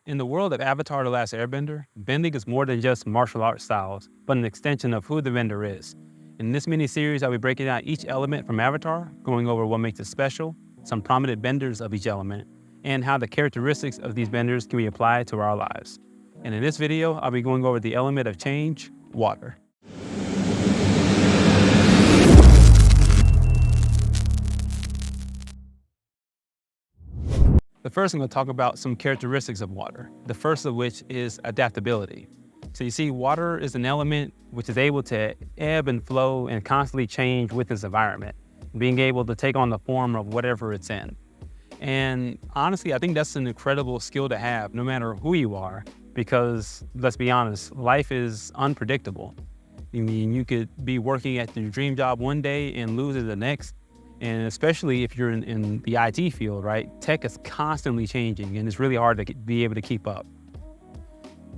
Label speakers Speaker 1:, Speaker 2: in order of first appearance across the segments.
Speaker 1: In the world of Avatar the Last Airbender, bending is more than just martial art styles, but an extension of who the bender is. In this mini-series, I'll be breaking down each element from Avatar, going over what makes it special, some prominent benders of each element, and how the characteristics of these benders can be applied to our lives. And in this video, I'll be going over the element of change, water. The first, I'm going to talk about some characteristics of water. The first of which is adaptability. So you see, water is an element which is able to ebb and flow and constantly change with its environment, being able to take on the form of whatever it's in. And honestly, I think that's an incredible skill to have, no matter who you are, because let's be honest, life is unpredictable. I mean, you could be working at your dream job one day and lose it the next. And especially if you're in the IT field, right? Tech is constantly changing and it's really hard to be able to keep up.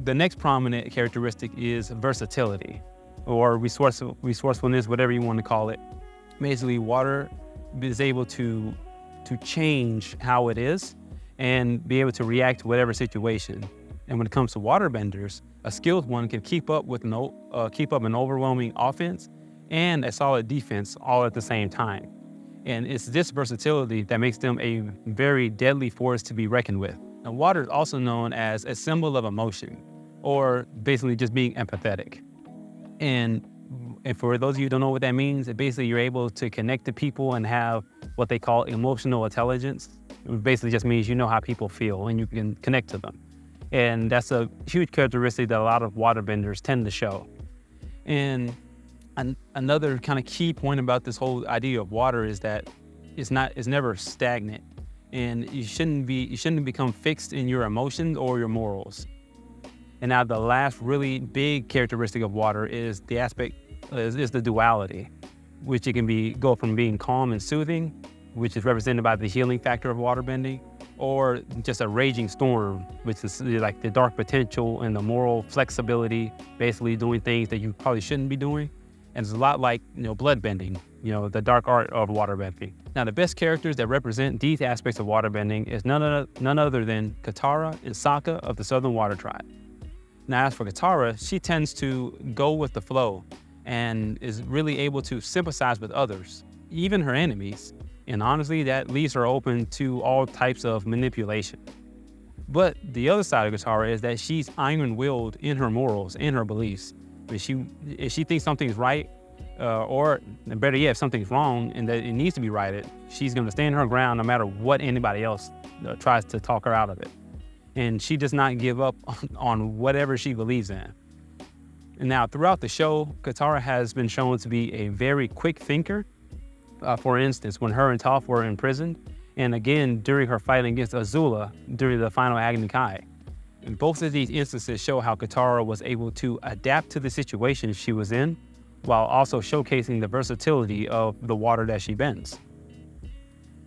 Speaker 1: The next prominent characteristic is versatility or resourcefulness, whatever you want to call it. Basically, water is able to change how it is and be able to react to whatever situation. And when it comes to waterbenders, a skilled one can keep up an overwhelming offense and a solid defense all at the same time. And it's this versatility that makes them a very deadly force to be reckoned with. Now, water is also known as a symbol of emotion, or basically just being empathetic. And for those of you who don't know what that means, basically you're able to connect to people and have what they call emotional intelligence. It basically just means you know how people feel and you can connect to them. And that's a huge characteristic that a lot of waterbenders tend to show. And another kind of key point about this whole idea of water is that it's never stagnant, and you shouldn't become fixed in your emotions or your morals. And now the last really big characteristic of water is the duality, which it can go from being calm and soothing, which is represented by the healing factor of waterbending, or just a raging storm, which is like the dark potential and the moral flexibility, basically doing things that you probably shouldn't be doing. And it's a lot like, bloodbending, the dark art of waterbending. Now, the best characters that represent these aspects of waterbending is none other than Katara and Sokka of the Southern Water Tribe. Now, as for Katara, she tends to go with the flow and is really able to sympathize with others, even her enemies. And honestly, that leaves her open to all types of manipulation. But the other side of Katara is that she's iron-willed in her morals and her beliefs. If she thinks something's right, or better yet, if something's wrong and that it needs to be righted, she's going to stand her ground no matter what anybody else tries to talk her out of it. And she does not give up on whatever she believes in. And now, throughout the show, Katara has been shown to be a very quick thinker. For instance, when her and Toph were imprisoned, and again during her fight against Azula during the final Agni Kai. And both of these instances show how Katara was able to adapt to the situation she was in, while also showcasing the versatility of the water that she bends.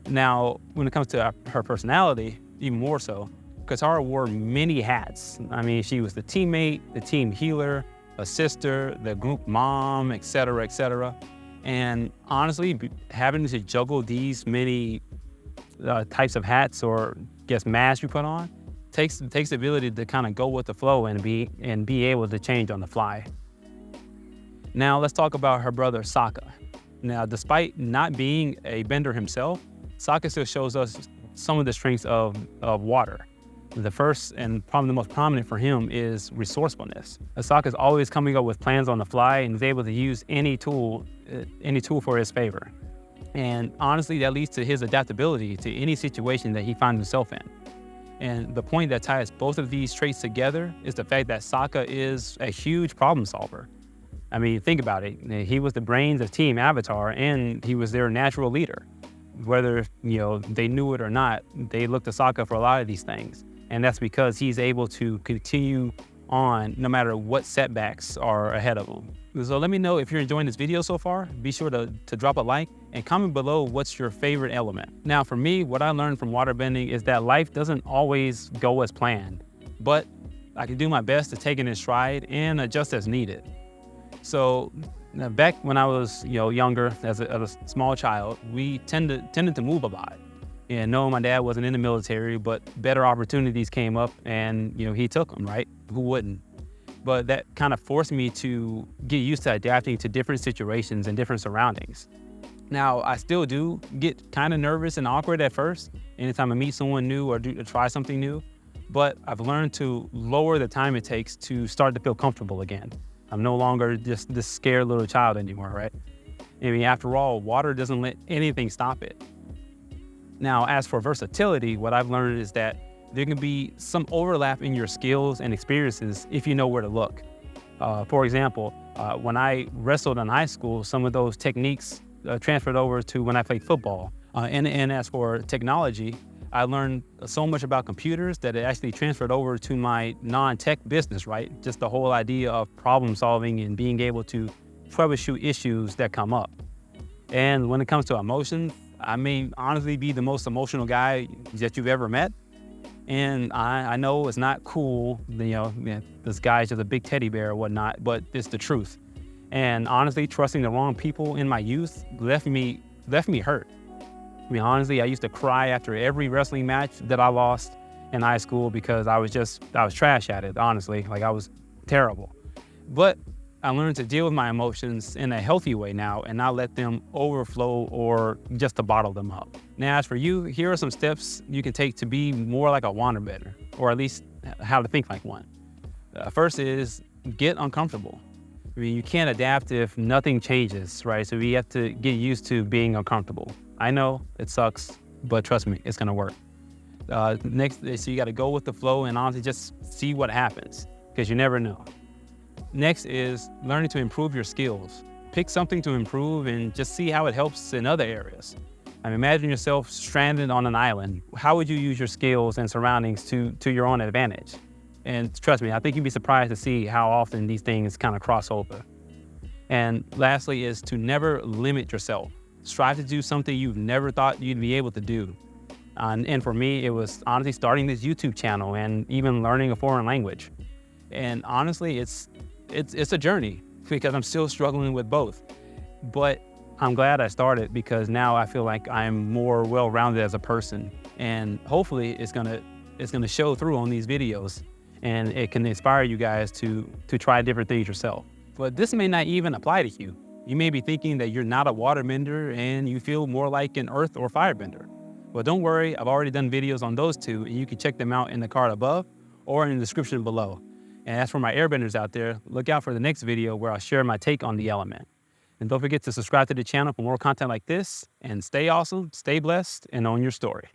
Speaker 1: Now, when it comes to her personality, even more so, Katara wore many hats. I mean, she was the teammate, the team healer, a sister, the group mom, etc., etc. And honestly, having to juggle these many types of hats or masks you put on, takes the ability to kind of go with the flow and be able to change on the fly. Now let's talk about her brother Sokka. Now, despite not being a bender himself, Sokka still shows us some of the strengths of water. The first and probably the most prominent for him is resourcefulness. Sokka is always coming up with plans on the fly and is able to use any tool for his favor. And honestly, that leads to his adaptability to any situation that he finds himself in. And the point that ties both of these traits together is the fact that Sokka is a huge problem solver. I mean, think about it. He was the brains of Team Avatar and he was their natural leader. Whether they knew it or not, they looked to Sokka for a lot of these things. And that's because he's able to continue on no matter what setbacks are ahead of him. So let me know if you're enjoying this video so far. Be sure to drop a like and comment below what's your favorite element. Now, for me, what I learned from waterbending is that life doesn't always go as planned, but I can do my best to take it in stride and adjust as needed. So back when I was younger, as a small child, we tended to move a lot. And no, my dad wasn't in the military, but better opportunities came up and, he took them, right? Who wouldn't? But that kind of forced me to get used to adapting to different situations and different surroundings. Now, I still do get kind of nervous and awkward at first, anytime I meet someone new or try something new, but I've learned to lower the time it takes to start to feel comfortable again. I'm no longer just this scared little child anymore, right? I mean, after all, water doesn't let anything stop it. Now, as for versatility, what I've learned is that there can be some overlap in your skills and experiences if you know where to look. For example, when I wrestled in high school, some of those techniques transferred over to when I played football. And as for technology, I learned so much about computers that it actually transferred over to my non-tech business, right? Just the whole idea of problem solving and being able to troubleshoot issues that come up. And when it comes to emotions, I may honestly be the most emotional guy that you've ever met. And I know it's not cool, this guy's just a big teddy bear or whatnot, but it's the truth. And honestly, trusting the wrong people in my youth left me hurt. I mean, honestly, I used to cry after every wrestling match that I lost in high school because I was trash at it, honestly. Like, I was terrible. But I learned to deal with my emotions in a healthy way now and not let them overflow or just to bottle them up. Now, as for you, here are some steps you can take to be more like a waterbender, or at least how to think like one. First is get uncomfortable. I mean, you can't adapt if nothing changes, right? So we have to get used to being uncomfortable. I know it sucks, but trust me, it's gonna work. Next is so you gotta go with the flow and honestly just see what happens, because you never know. Next is learning to improve your skills. Pick something to improve and just see how it helps in other areas. I mean, imagine yourself stranded on an island. How would you use your skills and surroundings to your own advantage? And trust me, I think you'd be surprised to see how often these things kind of cross over. And lastly is to never limit yourself. Strive to do something you've never thought you'd be able to do. And for me, it was honestly starting this YouTube channel and even learning a foreign language. And honestly, it's a journey because I'm still struggling with both. But I'm glad I started because now I feel like I'm more well-rounded as a person. And hopefully it's gonna show through on these videos and it can inspire you guys to try different things yourself. But this may not even apply to you. You may be thinking that you're not a waterbender and you feel more like an earth or firebender. Well, don't worry, I've already done videos on those two and you can check them out in the card above or in the description below. And as for my airbenders out there, look out for the next video where I'll share my take on the element. And don't forget to subscribe to the channel for more content like this, and stay awesome, stay blessed, and own your story.